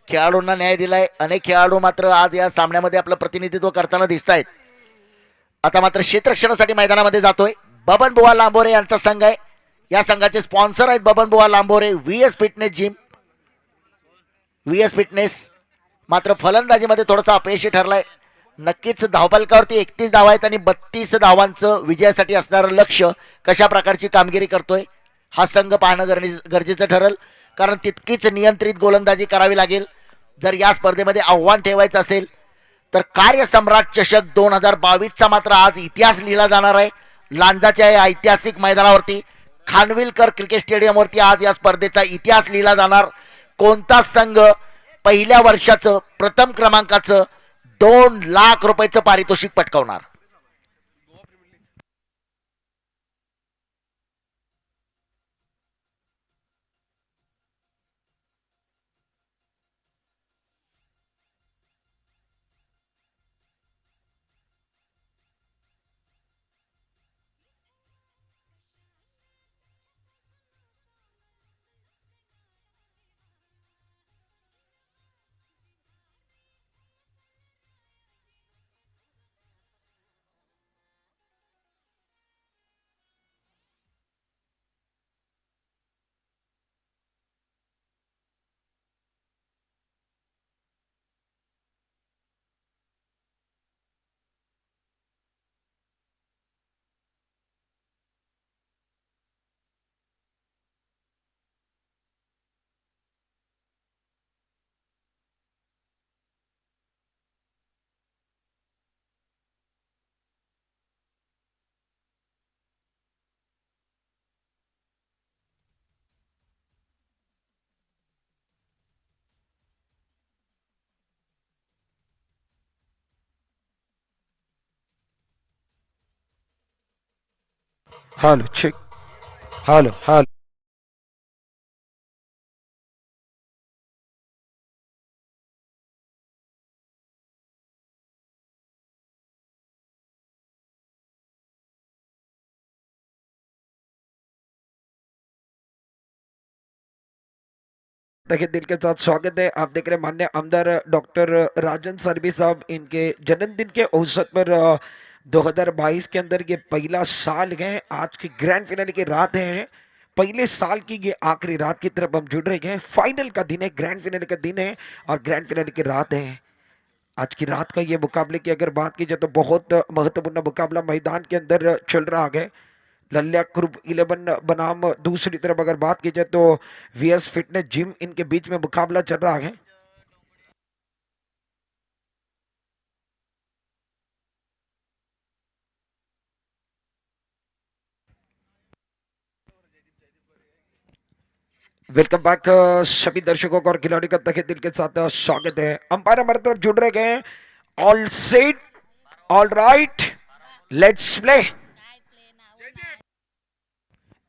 [SPEAKER 1] खेळाडूंना न्याय दिलाय. अनेक खेळाडू मात्र आज या सामन्यामध्ये आपलं प्रतिनिधित्व करताना दिसत आहेत. आता मात्र क्षेत्ररक्षणासाठी मैदानामध्ये जातोय. बबन बुवा लांबोरे यांचा संघ आहे. या संघाचे स्पॉन्सर आहेत Baban Buwa Lambore, VS fitness gym. VS fitness मात्र फलंदाजीमध्ये थोडासा अपयशी ठरलाय. नक्कीच धावपलकावरती 31 धावा आहेत आणि 32 धावांचं विजयासाठी असणारं लक्ष कशा प्रकारची कामगिरी करतोय हा संघ पाहणं गरजेचं ठरेल. कारण तितकीच नियंत्रित गोलंदाजी करावी लागेल जर या स्पर्धेमध्ये आव्हान ठेवायचं असेल तर. कार्यसम्राट चषक 2022चा मात्र आज इतिहास लिहिला जाणार आहे. लांजाच्या या ऐतिहासिक मैदानावरती खानविलकर क्रिकेट स्टेडियमवरती आज या स्पर्धेचा इतिहास लिहिला जाणार. कोणता संघ पहिल्या वर्षाचं प्रथम क्रमांकाचं 2 लाख रुपयाचं पारितोषिक पटकावणार.
[SPEAKER 2] Hello check. Hello hello. देखिए दिल के साथ स्वागत है। आप देख रहे हैं माननीय आमदार डॉक्टर राजन सरबी साहब, इनके जन्मदिन के अवसर पर 2022 के अंदर ये पहला साल है। आज की ग्रैंड फिनाले की रात है। पहले साल की ये आखिरी रात की तरफ हम जुड़ रहे हैं। फाइनल का दिन है, ग्रैंड फिनाले का दिन है और ग्रैंड फिनाले की रात है। आज की रात का ये मुकाबले की अगर बात की जाए तो बहुत महत्वपूर्ण मुकाबला मैदान के अंदर चल रहा है। लल्या ग्रुप 11 बनाम दूसरी तरफ अगर बात की जाए तो वीएस फिटनेस जिम, इनके बीच में मुकाबला चल रहा है। वेलकम बैक सभी दर्शकों को और खिलाड़ियों का तहे दिल के साथ स्वागत है। अंपायर हमारे तरफ जुड़ रहे गए। All set, all right, let's play.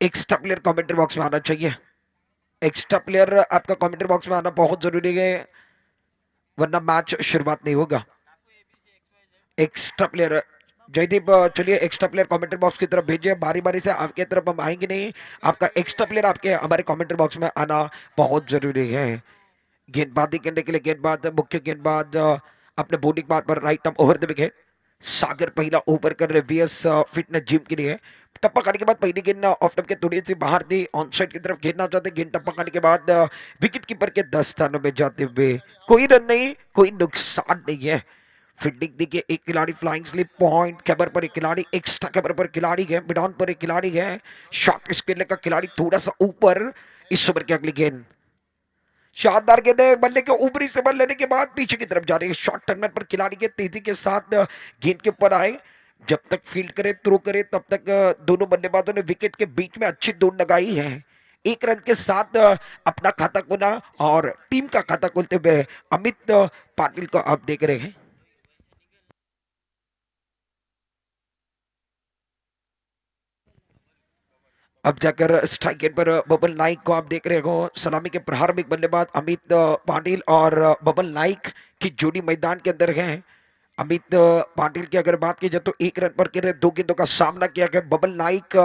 [SPEAKER 2] Extra player commentary box में आना चाहिए। एक्स्ट्रा प्लेयर आपका कमेंट्री बॉक्स में आना बहुत जरूरी है, वरना मैच शुरुआत नहीं होगा। एक्स्ट्रा प्लेयर जयदीप, चलिए एक्स्ट्रा प्लेयर कमेंट्री बॉक्स की तरफ भेजिए। बारी बारी से आपके तरफ हम आएंगे नहीं। आपका एक्स्ट्रा प्लेयर आपके हमारे कमेंट्री बॉक्स में आना बहुत जरूरी है। गेंदबाजी करने के लिए गेंदबाज, मुख्य गेंदबाज अपने बॉलिंग पार्ट पर right arm over the wicket. Sagar पहला ओवर कर रहे वीएस फिटनेस जिम के लिए। टप्पा खाने के बाद पहली गेंद ऑफ टप के थोड़ी सी बाहर थी, ऑन साइड की तरफ खेलना चाहते। गेंद टप्पा खाने के बाद विकेट कीपर के 10 स्थानों में जाते हुए कोई रन नहीं, कोई नुकसान नहीं है। फील्डिंग देखिए, एक खिलाड़ी फ्लाइंग स्लिप पॉइंट कैबर पर एक खिलाड़ी, एक्स्ट्रा कैबर पर खिलाड़ी है, मिड ऑन पर एक खिलाड़ी है, शॉर्ट स्केल का खिलाड़ी थोड़ा सा ऊपर। इस ओवर की अगली गेंद शानदार गेंद है, बल्ले के ऊपरी से बल लेने के बाद पीछे की तरफ जा रही है। शॉर्ट टर्नर पर खिलाड़ी के तेजी के साथ गेंद के ऊपर आए। जब तक फील्ड करे, थ्रो करे, तब तक दोनों बल्लेबाजों ने विकेट के बीच में अच्छी दौड़ लगाई है। एक रन के साथ अपना खाता खोला और टीम का खाता खोलते हुए अमित पाटिल को आप देख रहे हैं। अब जाकर स्ट्राइक एंड पर बबल नाइक को आप देख रहे हो। सलामी के प्रारंभिक बल्लेबाज अमित पाटिल और बबल नाइक की जोड़ी मैदान के अंदर है। अमित पाटिल की अगर बात की जाए तो एक रन पर के दो गेंदों का सामना किया गया। बबल नाइक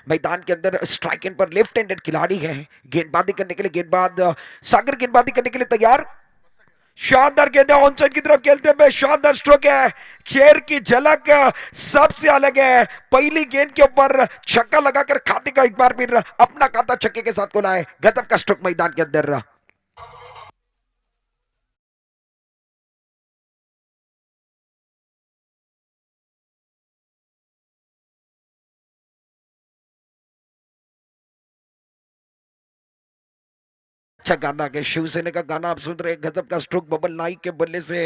[SPEAKER 2] मैदान के अंदर स्ट्राइक एंड पर लेफ्ट हैंडेड खिलाड़ी है। गेंदबाजी करने के लिए गेंदबाज सागर गेंदबाजी करने के लिए तैयार। शानदार गेंद ऑन साइड की तरफ खेलते हुए शानदार स्ट्रोक है। खेर की झलक सबसे अलग है। पहली गेंद के ऊपर छक्का लगाकर खाते का एक बार फिर अपना खाता छक्के के साथ खोला है। गजब का स्ट्रोक मैदान के अंदर। अच्छा गाना के शिवसेना का गाना आप सुन रहे हैं। गजब का स्ट्रोक बबल नाइक के बल्ले से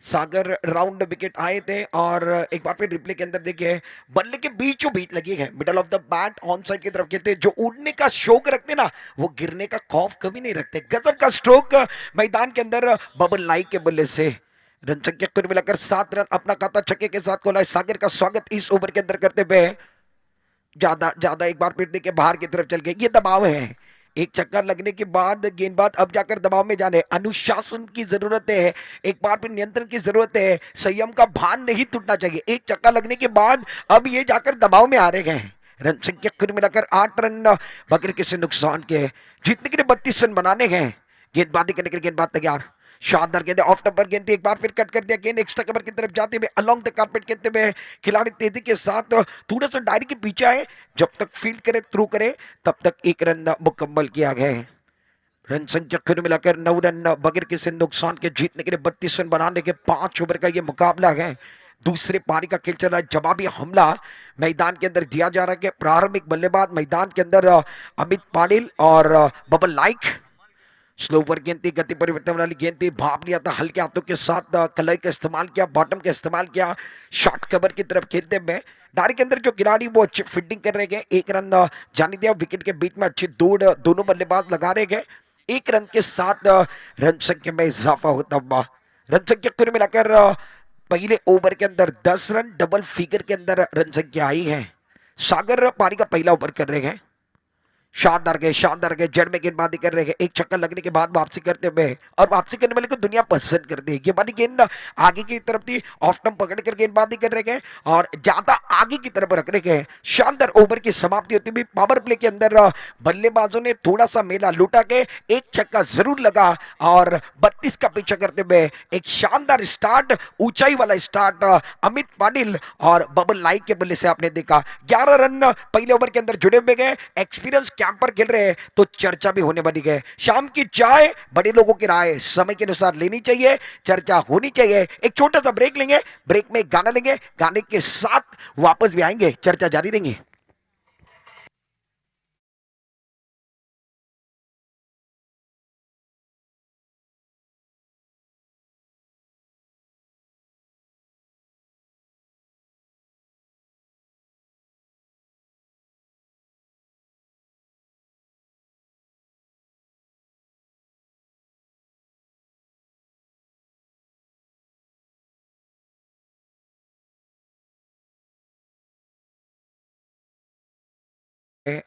[SPEAKER 2] सागर राउंड विकेट आए थे। और एक बार फिर रिप्ले के अंदर देखिए, बल्ले के बीचों बीच लगी है, middle of the bat on side की तरफ खेलते। जो उड़ने का शौक रखते ना, वो गिरने का खौफ कभी नहीं रखते। गजब का स्ट्रोक मैदान के अंदर बबल नाइक के बल्ले से। रन संख्या कुल मिलाकर 7 रन, अपना खाता छक्के के साथ खोला है। सागर का स्वागत इस ओवर के अंदर करते हुए ज्यादा ज्यादा एक बार फिर देखिए बाहर की तरफ चल गए। ये दबाव है। एक चक्कर लगने के बाद गेंदबाज अब जाकर दबाव में जाने। अनुशासन की जरूरत है, एक बार फिर नियंत्रण की जरूरत है। संयम का भान नहीं टूटना चाहिए। एक चक्कर लगने के बाद अब ये जाकर दबाव में आ रहे हैं। रन संख्या कुल मिलाकर 8 रन बगैर किसी नुकसान के। जीतने के लिए 32 रन बनाने हैं। गेंदबाजी करने के लिए गेंदबाज तैयार। शानदार गेंद ऑफ नंबर गेंद थी, एक बार फिर कट कर दिया। गेंद एक्स्ट्रा कवर की तरफ जाते हुए अलोंग द कारपेट खेलते हुए खिलाड़ी तेजी के साथ थोड़ा सा डायरी के पीछे आए। जब तक फील्ड करे, थ्रू करे, तब तक एक रन मुकम्मल किया गया है। रन संख्या कुल मिलाकर 9 रन बगैर किसी नुकसान के। जीतने के लिए 32 रन बनाने के 5 ओवर का ये मुकाबला है। दूसरे पारी का खेल चल रहा है। जवाबी हमला मैदान के अंदर दिया जा रहा है। प्रारंभिक बल्लेबाज मैदान के अंदर अमित पाटिल और बबल नाइक। स्लो ओवर गेंद थी, गति परिवर्तन वाली गेंद थी। भाप लिया था, हल्के हाथों के साथ कलाई का इस्तेमाल किया, बॉटम का इस्तेमाल किया। शॉर्ट कवर की तरफ खेलते में डायरी के अंदर जो खिलाड़ी वो अच्छी फील्डिंग कर रहे गए। एक रन जाने दिया। विकेट के बीच में अच्छी दौड़ दोनों बल्लेबाज लगा रहे गए। एक रन के साथ रन संख्या में इजाफा होता हुआ। रन संख्या कुल मिलाकर पहले ओवर के अंदर 10 रन, डबल फिगर के अंदर रन संख्या आई है। सागर पारी का पहला ओवर कर रहे हैं। शानदार गए जड़ में गेंदबाजी कर रहे हैं। एक छक्का लगने के बाद वापसी करते हुए, और वापसी करने वाले को दुनिया पसंद करती है। ये वाली गेंद आगे की तरफ थी, ऑफ स्टंप पकड़ कर गेंदबाजी कर रहे हैं और ज्यादा आगे की तरफ रख रहे हैं। शानदार ओवर की समाप्ति होती हुई पावर प्ले के अंदर बल्लेबाजों ने थोड़ा सा मेला लूटा के एक छक्का जरूर लगा और 32 का पीछा करते हुए एक शानदार स्टार्ट, ऊंचाई वाला स्टार्ट अमित पाटिल और बबल नाइक के बल्ले से आपने देखा। 11 रन पहले ओवर के अंदर जुड़े हुए गए। एक्सपीरियंस कैंपर खेल रहे हैं तो चर्चा भी होने वाली है। शाम की चाय बड़े लोगों की राय समय के अनुसार लेनी चाहिए, चर्चा होनी चाहिए। एक छोटा सा ब्रेक लेंगे, ब्रेक में गाना लेंगे, गाने के साथ वापस भी आएंगे, चर्चा जारी रहेंगी।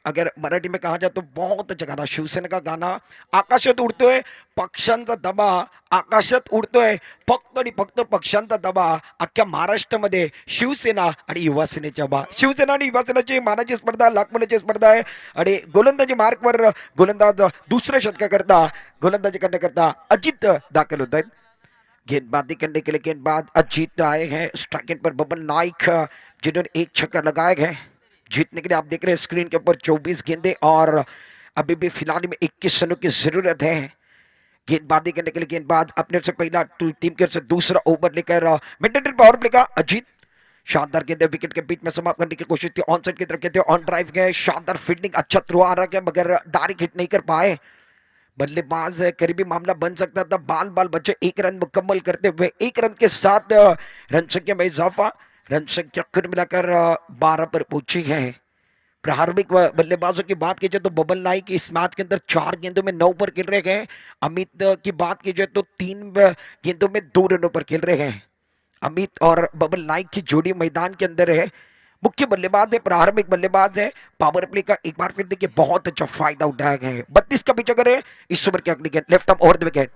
[SPEAKER 2] अगर मराठी में कहा जाए तो बहुत जगाना शिवसेना का गाना आकाशात उडतोय पक्ष्यांचा दबा, आकाशात उडतोय फक्त आणि फक्त पक्ष्यांचा दबा। अख्ख्या महाराष्ट्रामध्ये शिवसेना आणि युवा सेनेच्या बा, शिवसेना आणि युवा सेनेची मानाची स्पर्धा, लाखमोलाची स्पर्धा आहे। आणि गोलंदाजी मार्कवर गोलंदाज दुसऱ्या षटकाकरता गोलंदाजी करण्याकरता अजित दाखल होत आहेत। गेंदबाजी करने के लिए गेंदबाज अजीत आए हैं स्ट्राइक पर बबन नाइक, जिन्होंने एक छक्का लगाए हैं। जीतने के लिए आप देख रहे हैं स्क्रीन के ऊपर 24 गेंदे और अभी भी फिलहाल में 21 रनों की जरूरत है। गेंदबाजी करने के लिए गेंदबाज अपने से पहला टीम के से दूसरा ओवर लेकर मिड पावर प्ले का अजीत। शानदार गेंदे विकेट के बीच में समाप्त करने की कोशिश की, ऑन साइड की तरफ कहते हैं, ऑन ड्राइव गए, शानदार फील्डिंग, अच्छा थ्रो आ रहा है मगर डायरेक्ट हिट नहीं कर पाए। बल्लेबाज है, करीबी मामला बन सकता था। बाल बाल बच्चे एक रन मुकम्मल करते हुए एक रन के साथ रन संख्या में इजाफा, रन संख्या कुल मिलाकर 12 पर पहुंची है। प्रारंभिक बल्लेबाजों की बात की जाए तो बबल नाइक इस मैच के अंदर 4 गेंदों में 9 पर खेल रहे हैं। अमित की बात की जाए तो 3 गेंदों में 2 रनों पर खेल रहे हैं। अमित और बबल नाइक की जोड़ी मैदान के अंदर है। मुख्य बल्लेबाज है, प्रारंभिक बल्लेबाज है। पावर प्ले का एक बार फिर देखिए बहुत अच्छा फायदा उठाया गया है। 32 का पीछा करे इस ओवर की अगली गेंद left arm over the wicket.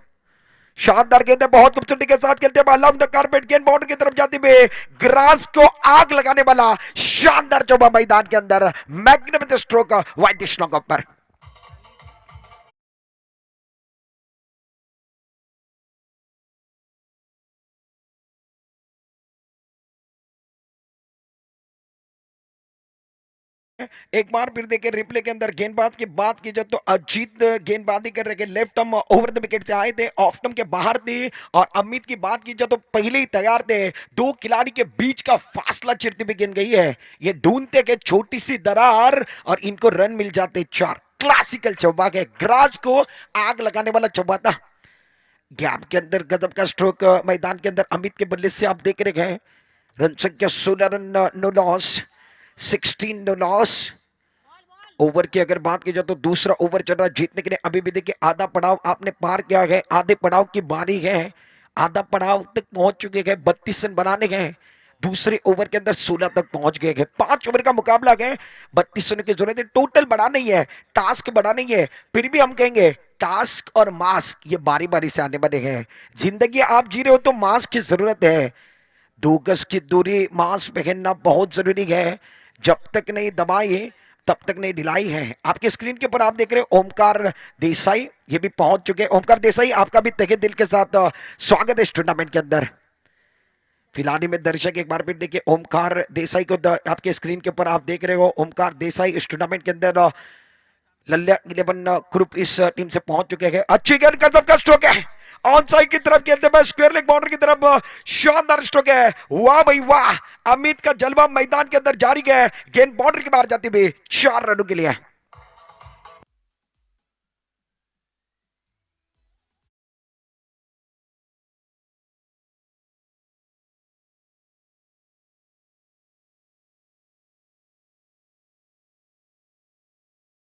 [SPEAKER 2] शानदार गेंद है, बहुत खूबसूरती के साथ खेलते हैं लॉन्ग द कारपेट, गेंद बाउंड्री की तरफ जाती हुई ग्रास को आग लगाने वाला शानदार चौबा मैदान के अंदर मैग्निफिसेंट स्ट्रोक वाइट स्ट्रोक पर। एक बार फिर देखिए रिप्ले के अंदर गेंदबाज की बात की जाए तो अजीत गेंदबाजी कर रहे left arm over the wicket से आए थे, ऑफ स्टंप के बाहर थे। और अमित की बात की जाए तो पहले ही तैयार थे। दो खिलाड़ी के बीच का फासला चिरती हुई गेंद गई है। ये ढूंढते के छोटी सी दरार और इनको रन मिल जाते 4। क्लासिकल चौबाक है, ग्राज को आग लगाने वाला चौबा था। गैप के अंदर गजब का स्ट्रोक मैदान के अंदर अमित के बल्ले से आप देख रहे हैं। रन संख्या 16 run, no loss, 16 no loss. Over की अगर बात की जाए तो दूसरा ओवर चल रहा है। जीतने के लिए अभी भी देखिए आधा पड़ाव आपने पार किया है, आधे पड़ाव की बारी है। आधा पड़ाव तक पहुंच चुके हैं, 32 रन बनाने गए। दूसरे ओवर के अंदर 16 तक पहुंच गए हैं। 5 ओवर का मुकाबला है, 32 रन की जरूरत है। टोटल बड़ा नहीं है, टास्क बड़ा नहीं है, फिर भी हम कहेंगे टास्क और मास्क ये बारी बारी से आने वाले हैं। जिंदगी आप जी रहे हो तो मास्क की जरूरत है। 2 गज की दूरी मास्क पहनना बहुत जरूरी है। जब तक नहीं दबाई तब तक नहीं ढिलाई है। आपके स्क्रीन के ऊपर आप देख रहे हैं ओमकार देसाई, ये भी पहुंच चुके हैं। ओमकार देसाई आपका भी तहे दिल के साथ स्वागत है इस टूर्नामेंट के अंदर। फिलहाल में दर्शक एक बार फिर देखिए ओमकार देसाई को आपके स्क्रीन के ऊपर आप देख रहे हो। ओमकार देसाई इस टूर्नामेंट के अंदर लल्ला 11 ग्रुप इस टीम से पहुंच चुके हैं। अच्छी गेंद का सबका स्ट्रोक है, ऑन साइड की तरफ खेलते हुए स्क्वायर लेग बाउंड्री की तरफ शानदार स्ट्रोक है। वाह भाई वाह, अमित का जलवा मैदान के अंदर जारी है। गेंद बाउंड्री के बाहर जाती हुई 4 रनों के लिए।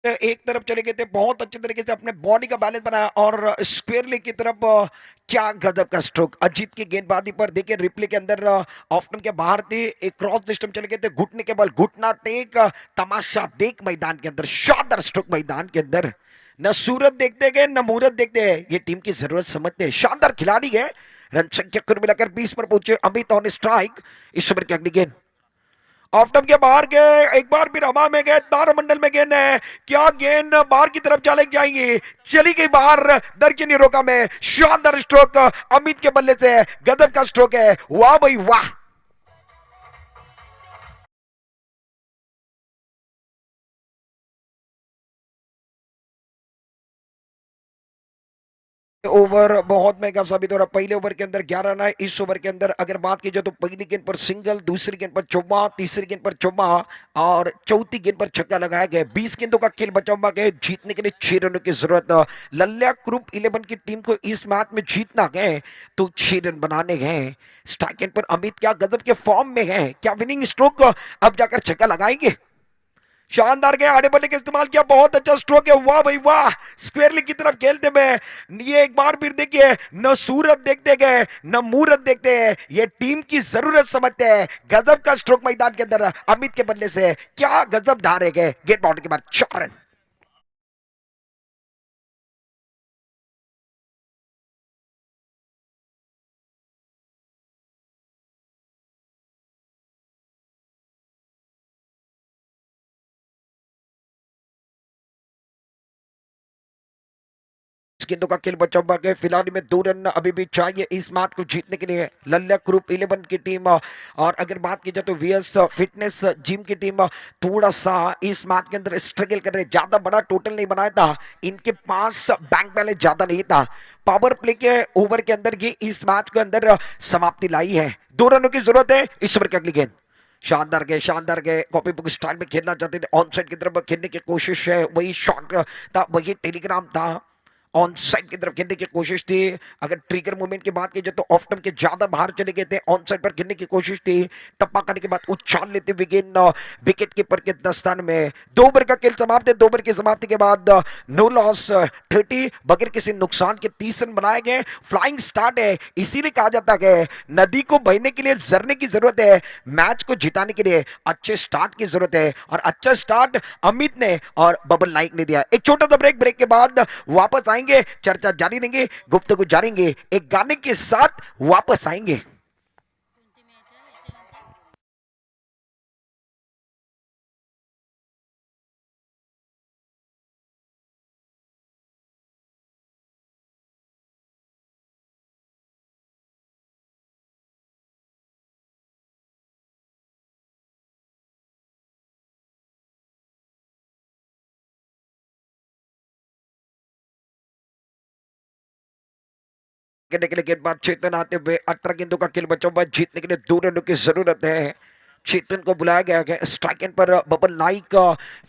[SPEAKER 2] एक तरफ चले गए थे, बहुत अच्छे तरीके से अपने बॉडी का बैलेंस बनाया और स्क्वायर लेग की तरफ क्या गजब का स्ट्रोक अजीत की गेंदबाजी पर देखिए रिप्ले के अंदर ऑफ्टन के बाहर थे, एक क्रॉस सिस्टम चले गए थे, घुटने के बल घुटना टेक तमाशा देख मैदान के अंदर शानदार स्ट्रोक मैदान के अंदर न सूरत देखते गए न मुहूर्त देखते हैं, ये टीम की जरूरत समझते हैं, शानदार खिलाड़ी है। रन संख्या कुल मिलाकर 20 पर पहुंचे Amit on strike. Is over की अगली गेंद ऑफ्टम के बाहर गए, एक बार फिर हवा में गए, तारमंडल में गेंद है, क्या गेंद बाहर की तरफ चले जाएंगी, चली गई बाहर, दर्जनी रोका में शानदार स्ट्रोक अमित के बल्ले से, गजब का स्ट्रोक है, वाह भाई वाह। ओवर बहुत महंगा साबित हो रहा, पहले ओवर के अंदर 11 रन है, इस ओवर के अंदर अगर बात की जाए तो पहली गेंद पर सिंगल, दूसरी गेंद पर चौमा, तीसरी गेंद पर चौमा और चौथी गेंद पर छक्का लगाया गया। 20 गेंदों का खेल बचा हुआ है, जीतने के लिए 6 रनों की जरूरत। लल्ल्या ग्रुप 11 की टीम को इस मैच में जीतना गए तो 6 रन बनाने गए। स्ट्राइक एंड पर अमित क्या गजब के फॉर्म में है, क्या विनिंग स्ट्रोक अब जाकर छक्का लगाएंगे, शानदार गए, आड़े बल्ले का इस्तेमाल किया, बहुत अच्छा स्ट्रोक है, वाह भाई वाह। स्क्वायर लेग की तरफ खेलते में ये एक बार फिर देखिए न सूरत देखते गए न मुहूर्त देखते हैं, ये टीम की जरूरत समझते हैं, गजब का स्ट्रोक मैदान के अंदर अमित के बल्ले से, क्या गजब ढारे गए, गेट बाउंड्री के बाद 4 रन। गेंदों का खेल बचा हुआ है, फिलहाल में 2 रन अभी भी चाहिए इस मैच को जीतने के लिए लल्ल्या ग्रुप 11 की टीम। और अगर बात की जाए तो वीएस फिटनेस जिम की टीम थोड़ा सा इस मैच के अंदर स्ट्रगल कर रहे, ज्यादा बड़ा टोटल नहीं बनाया था, इनके पास बैंक बैलेंस ज्यादा नहीं था, पावर प्ले के ओवर के अंदर ये इस मैच के अंदर समाप्ति लाई है। 2 रनों की जरूरत है इस ओवर की अगली गेंद, शानदार गए कॉपी बुक स्टाइल में खेलना चाहते थे, ऑन साइड की तरफ खेलने की कोशिश है, वही शॉट था, वही टेलीग्राम था, ऑन साइड की तरफ खेलने की कोशिश थी। अगर ट्रिगर मूवमेंट की बात की जाए तो ऑफ्टन के ज्यादा बाहर चले गए थे, ऑन साइड पर खेलने की कोशिश थी, टप्पा करने के बाद उछाल लेते हुए गेंद विकेट कीपर के दस्तान में। 2 ओवर का खेल समाप्त है, 2 ओवर की समाप्ति के बाद नो लॉस 30 बगैर किसी नुकसान के 30 रन बनाए गए। फ्लाइंग स्टार्ट है, इसीलिए कहा जाता है नदी को बहने के लिए झरने की जरूरत है, मैच को जिताने के लिए अच्छे स्टार्ट की जरूरत है, और अच्छा स्टार्ट अमित ने और बबल नाइक ने दिया। एक छोटा सा ब्रेक, ब्रेक के बाद वापस आएंगे, चर्चा जारी रहेंगे, गुफ्तगू जारी रहेंगे, एक गाने के साथ वापस आएंगे। करने के लिए गेंदबाज चेतन आते हुए 18 गेंदों का खेल बचा हुआ, जीतने के लिए 2 रनों की जरूरत है। चेतन को बुलाया गया है स्ट्राइक एंड पर बबल नाइक,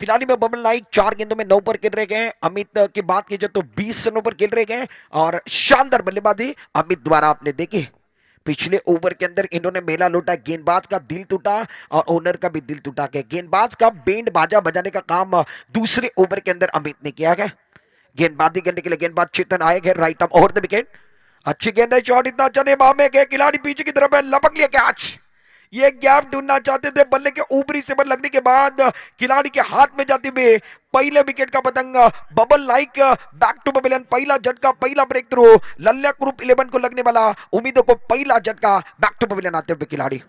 [SPEAKER 2] फिलहाल में बबल नाइक 4 गेंदों में 9 पर खेल रहे गए। अमित की बात की जाए तो 20 रनों पर खेल रहे गए, और शानदार बल्लेबाजी अमित द्वारा आपने देखी। पिछले ओवर के अंदर इन्होंने मेला लूटा, गेंदबाज का दिल टूटा और ओनर का भी दिल टूटा के गेंदबाज का बैंड बाजा बजाने का काम दूसरे ओवर के अंदर अमित ने किया गया। गेंदबाजी करने के लिए गेंदबाज चेतन आए गए, right up over the wicket, अच्छी गेंद है, शॉट इतना अच्छा नहीं, मामे के खिलाड़ी पीछे की तरफ है, लपक लिया कैच। ये गैप ढूंढना चाहते थे, बल्ले के ऊपरी से बल लगने के बाद खिलाड़ी के हाथ में जाते हुए पहले विकेट का पतंग bubble like back to pavilion, पहला झटका, पहला ब्रेक थ्रू, लल्ल्या ग्रुप 11 को लगने वाला उम्मीदों को पहला झटका, बैक टू पवेलियन आते हुए खिलाड़ी।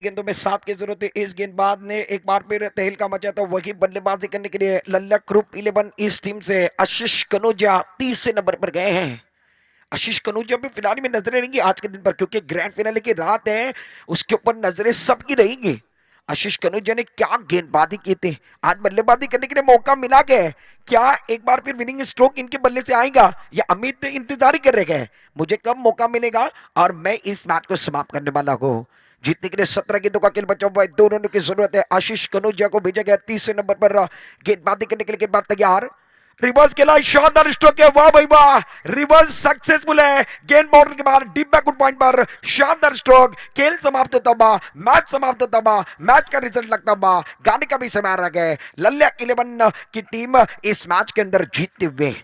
[SPEAKER 2] गेंदों में 7 की जरूरत है, इस गेंदबाज ने एक बार फिर तहलका मचा था, वही बल्लेबाजी करने के लिए लल्ल्या ग्रुप 11 इस टीम से आशीष कनौजिया 30 नंबर पर गए हैं। आशीष कनौजिया भी फिलहाल में नजरें रहेंगी आज के दिन पर, क्योंकि ग्रैंड फिनाले की रात है, उसके ऊपर नजरें सबकी रहेंगी। आशीष कनौजिया ने क्या गेंदबाजी की थी, आज बल्लेबाजी करने के लिए मौका मिला गया, क्या एक बार फिर विनिंग स्ट्रोक इनके बल्ले से आएगा, या अमित इंतजार ही कर रहे गए मुझे कब मौका मिलेगा और मैं इस मैच को समाप्त करने वाला हूं। जीतने के लिए 17 गेंदों का खेल बचा हुआ है। 2 रनों की जरूरत है। आशीष कनौजिया को भेजा गया तीसरे नंबर पर गेंदबाजी करने के लिए। गेंदबाज तैयार, रिवर्स खेला, शानदार स्ट्रोक है, वाह भाई वाह, रिवर्स सक्सेसफुल है। गेंद बाउंड्री के बाहर डीप बैकवर्ड पॉइंट पर शानदार स्ट्रोक। खेल समाप्त होता हुआ, मैच समाप्त होता हुआ, मैच का रिजल्ट लगता हुआ, गाने का भी समय आ रहा है। लल्ले 11 की टीम इस मैच के अंदर जीतते हुए